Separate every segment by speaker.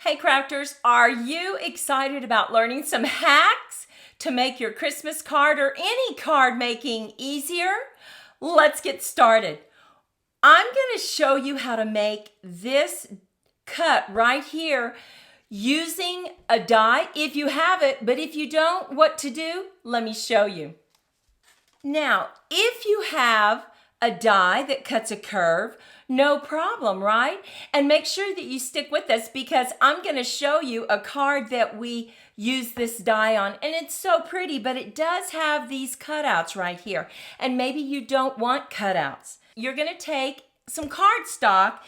Speaker 1: Hey crafters, are you excited about learning some hacks to make your Christmas card or any card making easier? Let's get started. I'm going to show you how to make this cut right here using a die if you have it, but if you don't, what to do? Let me show you. Now, if you have a die that cuts a curve, no problem, right? And make sure that you stick with us because I'm going to show you a card that we use this die on. And it's so pretty, but it does have these cutouts right here. And maybe you don't want cutouts. You're going to take some cardstock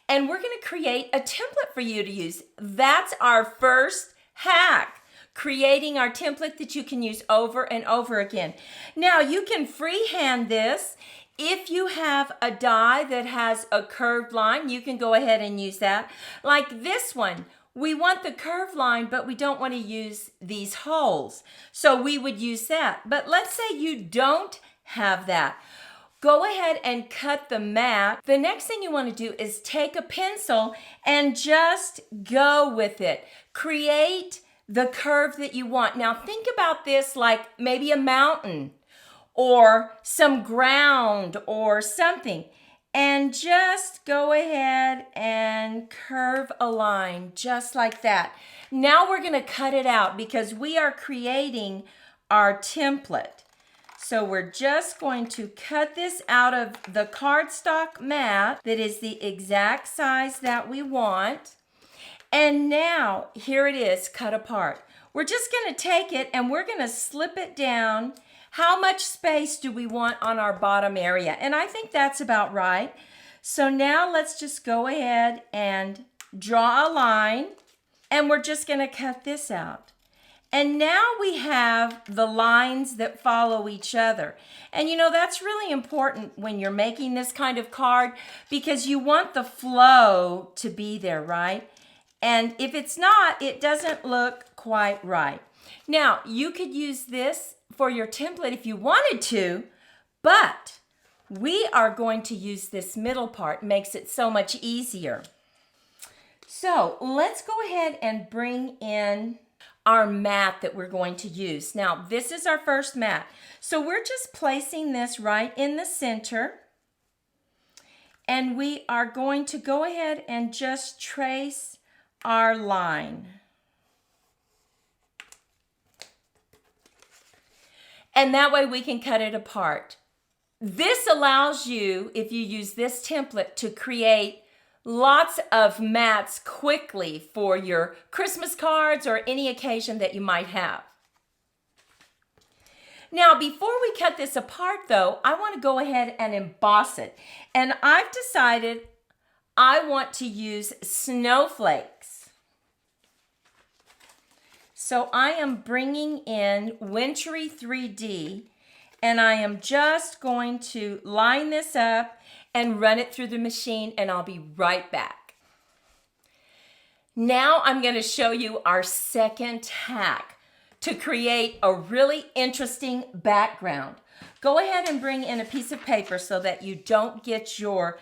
Speaker 1: and we're going to create a template for you to use. That's our first hack. Creating our template that you can use over and over again. Now you can freehand this. If you have a die that has a curved line, you can go ahead and use that. Like this one, we want the curved line, but we don't want to use these holes. So we would use that. But let's say you don't have that. Go ahead and cut the mat. The next thing you want to do is take a pencil and just go with it. Create the curve that you want. Now think about this like maybe a mountain or some ground or something. And just go ahead and curve a line just like that. Now we're going to cut it out because we are creating our template. So we're just going to cut this out of the cardstock mat that is the exact size that we want. And now, here it is, cut apart. We're just going to take it and we're going to slip it down. How much space do we want on our bottom area? And I think that's about right. So now let's just go ahead and draw a line. And we're just going to cut this out. And now we have the lines that follow each other. And you know, that's really important when you're making this kind of card because you want the flow to be there, right? And if it's not, it doesn't look quite right. Now, you could use this for your template if you wanted to, but we are going to use this middle part. It makes it so much easier. So let's go ahead and bring in our mat that we're going to use. Now, this is our first mat. So we're just placing this right in the center. And we are going to go ahead and just trace our line. And that way we can cut it apart. This allows you, if you use this template, to create lots of mats quickly for your Christmas cards or any occasion that you might have. Now, before we cut this apart though, I want to go ahead and emboss it. And I've decided I want to use snowflakes. So I am bringing in Wintry 3D and I am just going to line this up and run it through the machine and I'll be right back. Now I'm going to show you our second hack to create a really interesting background. Go ahead and bring in a piece of paper so that you don't get your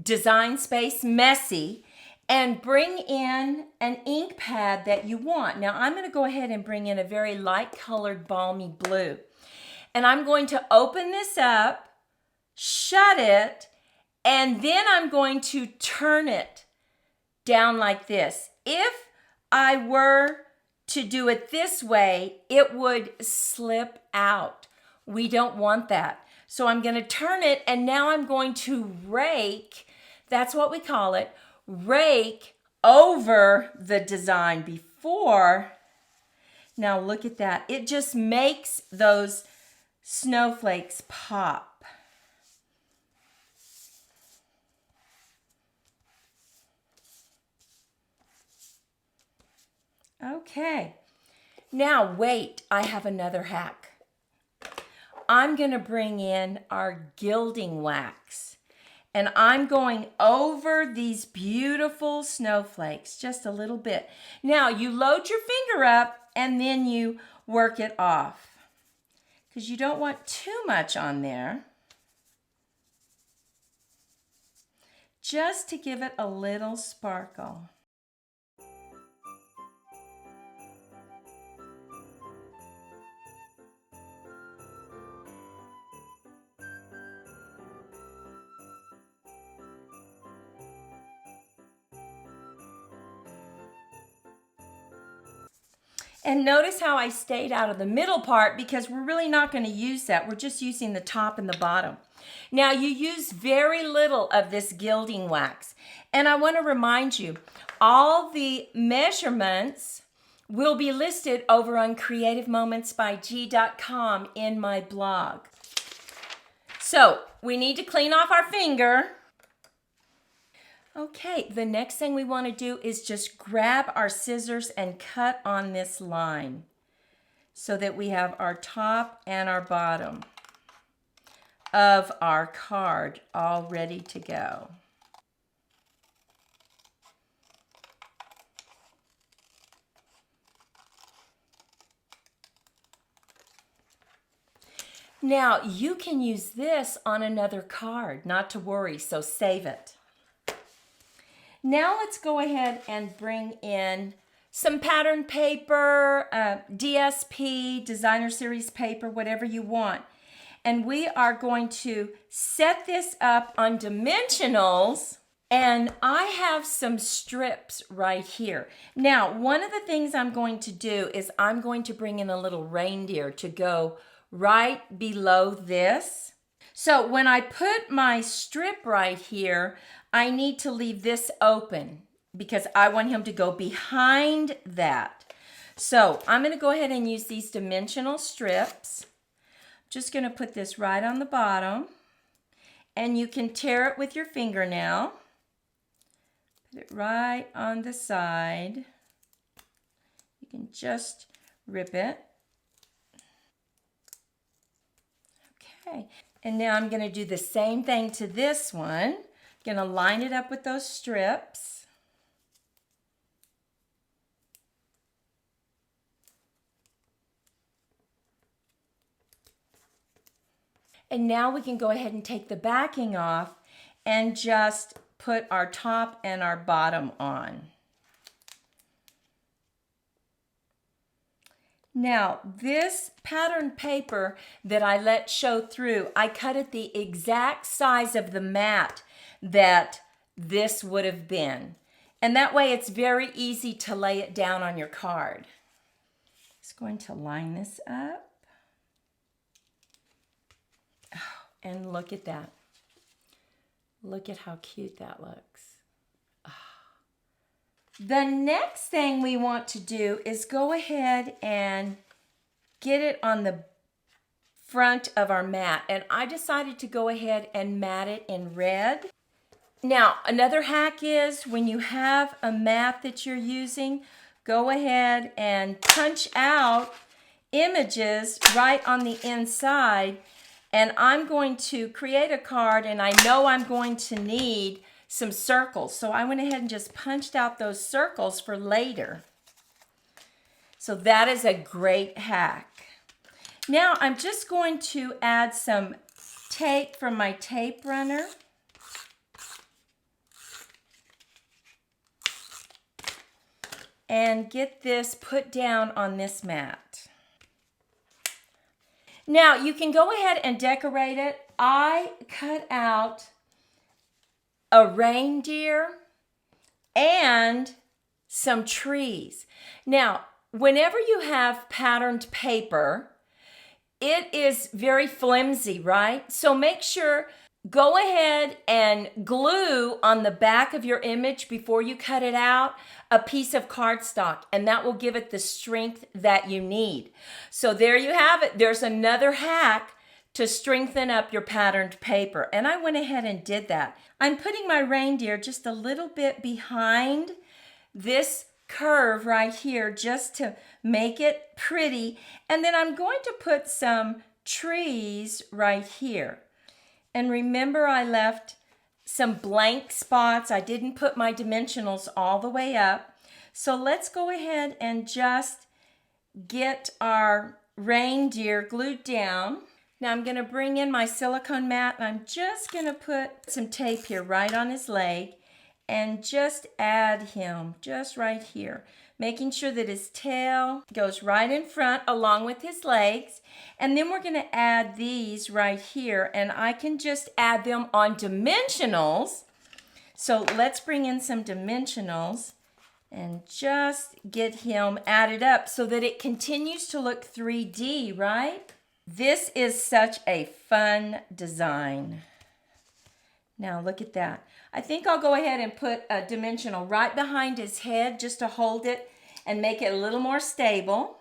Speaker 1: design space messy, and bring in an ink pad that you want. Now I'm going to go ahead and bring in a very light colored balmy blue. And I'm going to open this up, shut it, and then I'm going to turn it down like this. If I were to do it this way, it would slip out. We don't want that. So I'm going to turn it and now I'm going to rake, that's what we call it, rake over the design before. Now look at that. It just makes those snowflakes pop. Okay. Now wait, I have another hack. I'm going to bring in our gilding wax. And I'm going over these beautiful snowflakes, just a little bit. Now, you load your finger up and then you work it off because you don't want too much on there. Just to give it a little sparkle. And notice how I stayed out of the middle part because we're really not going to use that. We're just using the top and the bottom. Now you use very little of this gilding wax. And I want to remind you, all the measurements will be listed over on creativemomentsbyg.com in my blog. So we need to clean off our finger. Okay, the next thing we want to do is just grab our scissors and cut on this line so that we have our top and our bottom of our card all ready to go. Now, you can use this on another card, not to worry, so save it. Now let's go ahead and bring in some pattern paper, DSP, designer series paper, whatever you want. And we are going to set this up on dimensionals. And I have some strips right here. Now, one of the things I'm going to do is I'm going to bring in a little reindeer to go right below this. So when I put my strip right here, I need to leave this open because I want him to go behind that. So I'm going to go ahead and use these dimensional strips. Just going to put this right on the bottom, and you can tear it with your fingernail. Put it right on the side. You can just rip it. Okay, and now I'm going to do the same thing to this one. Going to line it up with those strips. And now we can go ahead and take the backing off and just put our top and our bottom on. Now, this pattern paper that I let show through, I cut it the exact size of the mat that this would have been. And that way it's very easy to lay it down on your card. Just going to line this up. Oh, and look at that. Look at how cute that looks. Oh. The next thing we want to do is go ahead and get it on the front of our mat. And I decided to go ahead and mat it in red. Now, another hack is when you have a mat that you're using, go ahead and punch out images right on the inside. And I'm going to create a card, and I know I'm going to need some circles. So I went ahead and just punched out those circles for later. So that is a great hack. Now I'm just going to add some tape from my tape runner. And get this put down on this mat. Now you can go ahead and decorate it. I cut out a reindeer and some trees. Now, whenever you have patterned paper, it is very flimsy, right? So make sure, go ahead and glue on the back of your image before you cut it out a piece of cardstock, and that will give it the strength that you need. So there you have it. There's another hack to strengthen up your patterned paper, and I went ahead and did that. I'm putting my reindeer just a little bit behind this curve right here just to make it pretty, and then I'm going to put some trees right here. And remember, I left some blank spots. I didn't put my dimensionals all the way up. So let's go ahead and just get our reindeer glued down. Now I'm going to bring in my silicone mat, and I'm just going to put some tape here right on his leg and just add him just right here, making sure that his tail goes right in front along with his legs. And then we're going to add these right here, and I can just add them on dimensionals. So let's bring in some dimensionals and just get him added up so that it continues to look 3D, right? This is such a fun design. Now look at that. I think I'll go ahead and put a dimensional right behind his head just to hold it and make it a little more stable.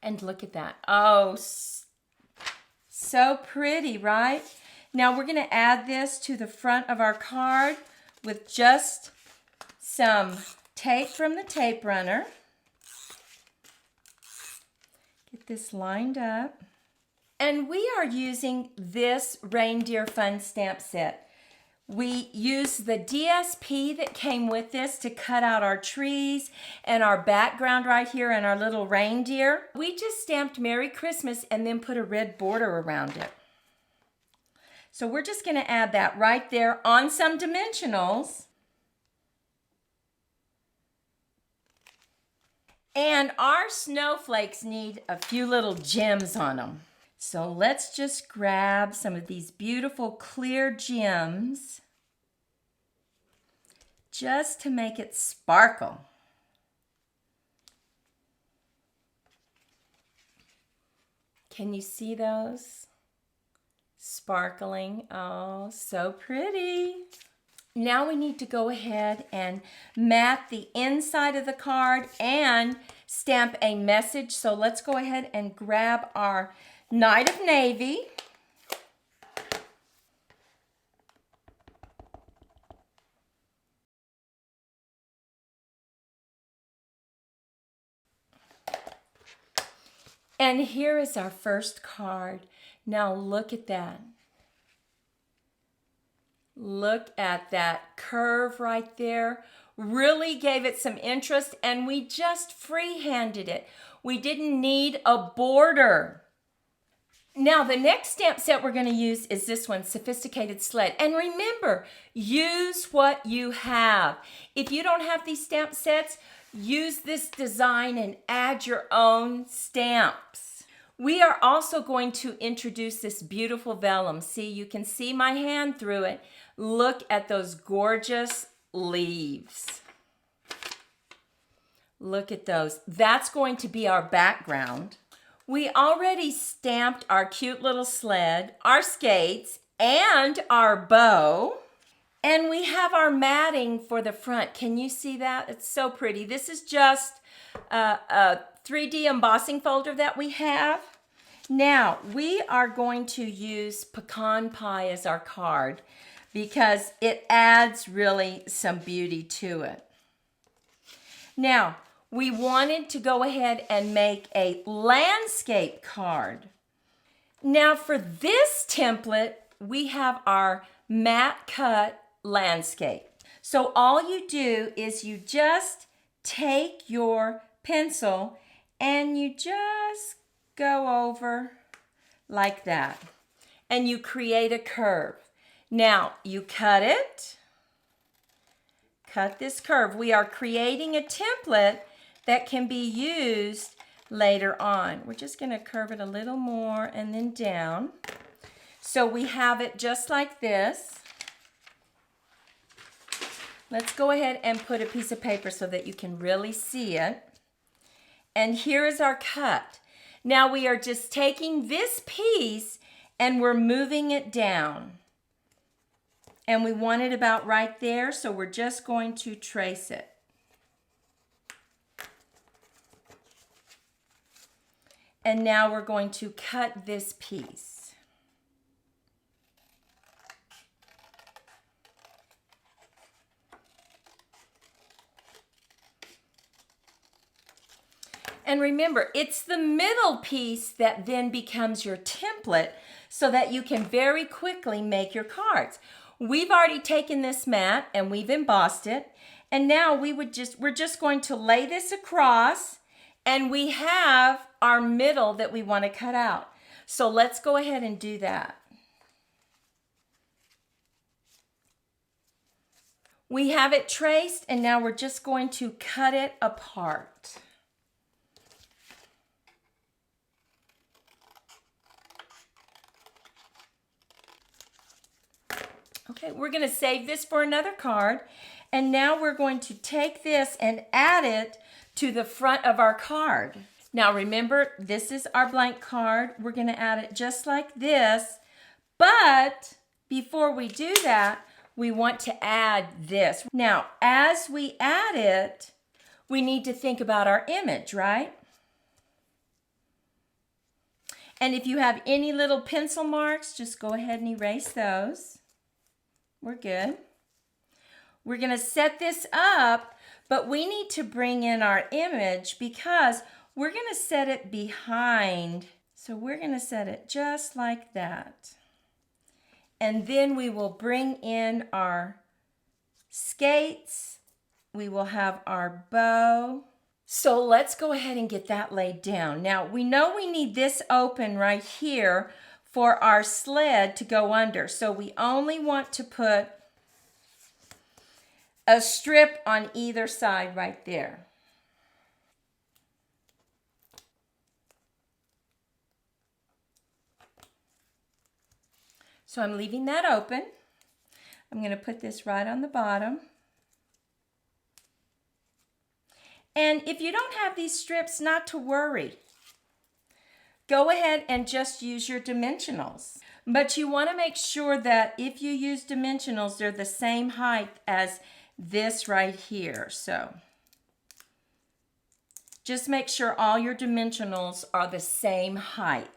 Speaker 1: And look at that. Oh, so pretty, right? Now we're going to add this to the front of our card with just some tape from the tape runner. Get this lined up. And we are using this reindeer fun stamp set. We used the DSP that came with this to cut out our trees and our background right here and our little reindeer. We just stamped Merry Christmas and then put a red border around it. So we're just going to add that right there on some dimensionals. And our snowflakes need a few little gems on them. So let's just grab some of these beautiful clear gems just to make it sparkle. Can you see those? Sparkling. Oh, so pretty. Now we need to go ahead and mat the inside of the card and stamp a message. So let's go ahead and grab our Night of Navy. And here is our first card. Now look at that. Look at that curve right there. Really gave it some interest, and we just free-handed it. We didn't need a border. Now the next stamp set we're going to use is this one, Sophisticated Sled. And remember, use what you have. If you don't have these stamp sets, use this design and add your own stamps. We are also going to introduce this beautiful vellum. See, you can see my hand through it. Look at those gorgeous leaves. Look at those. That's going to be our background. We already stamped our cute little sled, our skates, and our bow. And we have our matting for the front. Can you see that? It's so pretty. This is just a 3D embossing folder that we have. Now, we are going to use pecan pie as our card because it adds really some beauty to it. Now, we wanted to go ahead and make a landscape card. Now for this template, we have our matte cut landscape. So all you do is you just take your pencil and you just go over like that. And you create a curve. Now you cut it. Cut this curve. We are creating a template that can be used later on. We're just going to curve it a little more and then down. So we have it just like this. Let's go ahead and put a piece of paper so that you can really see it. And here is our cut. Now we are just taking this piece and we're moving it down. And we want it about right there, so we're just going to trace it. And now we're going to cut this piece. And remember, it's the middle piece that then becomes your template so that you can very quickly make your cards. We've already taken this mat and we've embossed it. And now we're just going to lay this across, and we have our middle that we want to cut out. So let's go ahead and do that. We have it traced, and now we're just going to cut it apart. Okay, we're going to save this for another card. And now we're going to take this and add it to the front of our card. Now remember, this is our blank card. We're going to add it just like this. But before we do that, we want to add this. Now, as we add it, we need to think about our image, right? And if you have any little pencil marks, just go ahead and erase those. We're good. We're going to set this up, but we need to bring in our image because we're going to set it behind. So we're going to set it just like that. And then we will bring in our skates. We will have our bow. So let's go ahead and get that laid down. Now we know we need this open right here for our sled to go under. So we only want to put a strip on either side right there. So I'm leaving that open. I'm going to put this right on the bottom. And if you don't have these strips, not to worry. Go ahead and just use your dimensionals. But you want to make sure that if you use dimensionals, they're the same height as this right here. So just make sure all your dimensionals are the same height.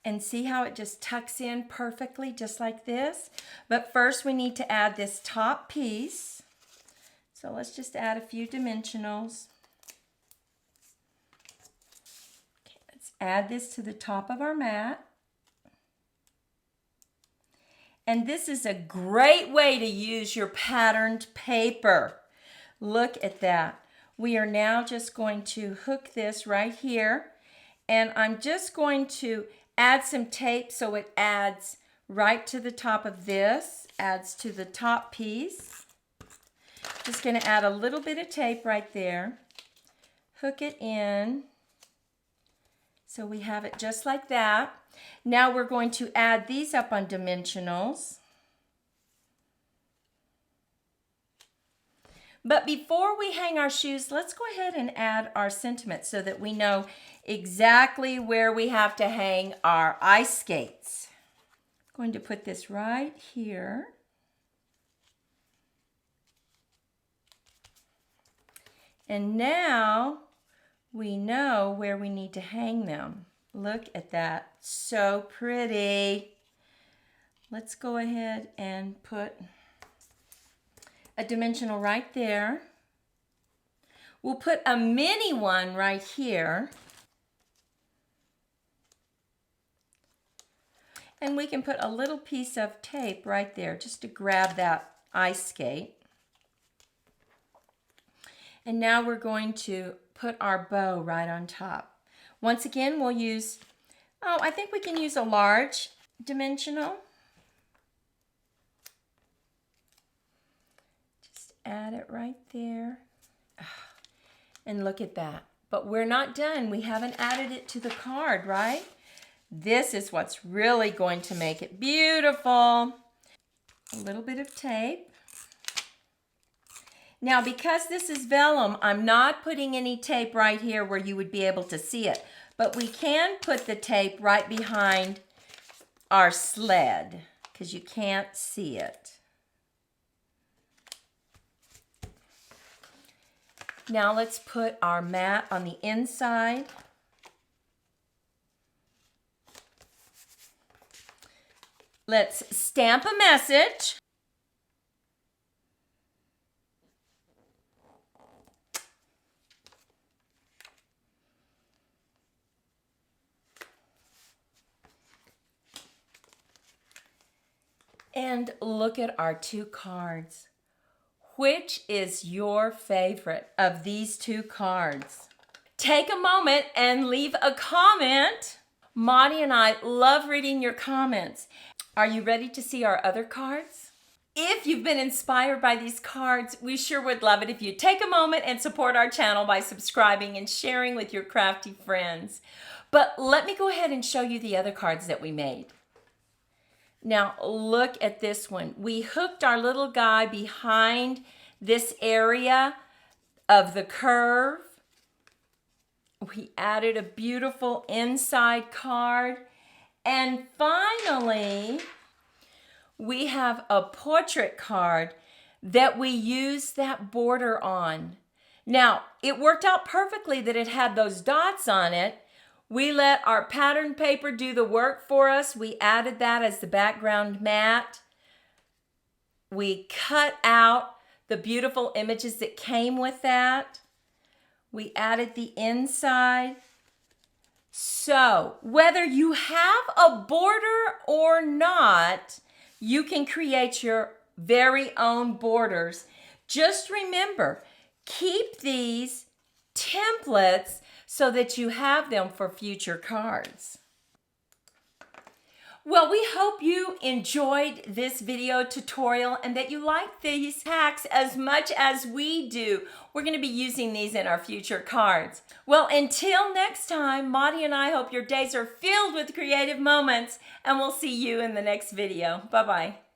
Speaker 1: And see how it just tucks in perfectly, just like this? But first we need to add this top piece. So let's just add a few dimensionals. Okay, let's add this to the top of our mat. And this is a great way to use your patterned paper. Look at that. We are now just going to hook this right here. And I'm just going to add some tape so it adds right to the top of this, adds to the top piece. Just going to add a little bit of tape right there. Hook it in. So we have it just like that. Now we're going to add these up on dimensionals. But before we hang our shoes, let's go ahead and add our sentiments so that we know exactly where we have to hang our ice skates. I'm going to put this right here. And now we know where we need to hang them. Look at that, so pretty. Let's go ahead and put a dimensional right there. We'll put a mini one right here. And we can put a little piece of tape right there just to grab that ice skate. And now we're going to put our bow right on top. Once again, we'll use, I think we can use a large dimensional. Just add it right there. And look at that. But we're not done. We haven't added it to the card, right? This is what's really going to make it beautiful. A little bit of tape. Now, because this is vellum, I'm not putting any tape right here where you would be able to see it. But we can put the tape right behind our sled because you can't see it. Now let's put our mat on the inside. Let's stamp a message. And look at our two cards. Which is your favorite of these two cards? Take a moment and leave a comment. Monty and I love reading your comments. Are you ready to see our other cards? If you've been inspired by these cards, we sure would love it if you take a moment and support our channel by subscribing and sharing with your crafty friends. But let me go ahead and show you the other cards that we made. Now look at this one. We hooked our little guy behind this area of the curve. We added a beautiful inside card. And finally, we have a portrait card that we used that border on. Now, it worked out perfectly that it had those dots on it. We let our pattern paper do the work for us. We added that as the background mat. We cut out the beautiful images that came with that. We added the inside. So, whether you have a border or not, you can create your very own borders. Just remember, keep these templates so that you have them for future cards. Well, we hope you enjoyed this video tutorial and that you like these hacks as much as we do. We're going to be using these in our future cards. Well, until next time, Maudie and I hope your days are filled with creative moments, and we'll see you in the next video. Bye-bye.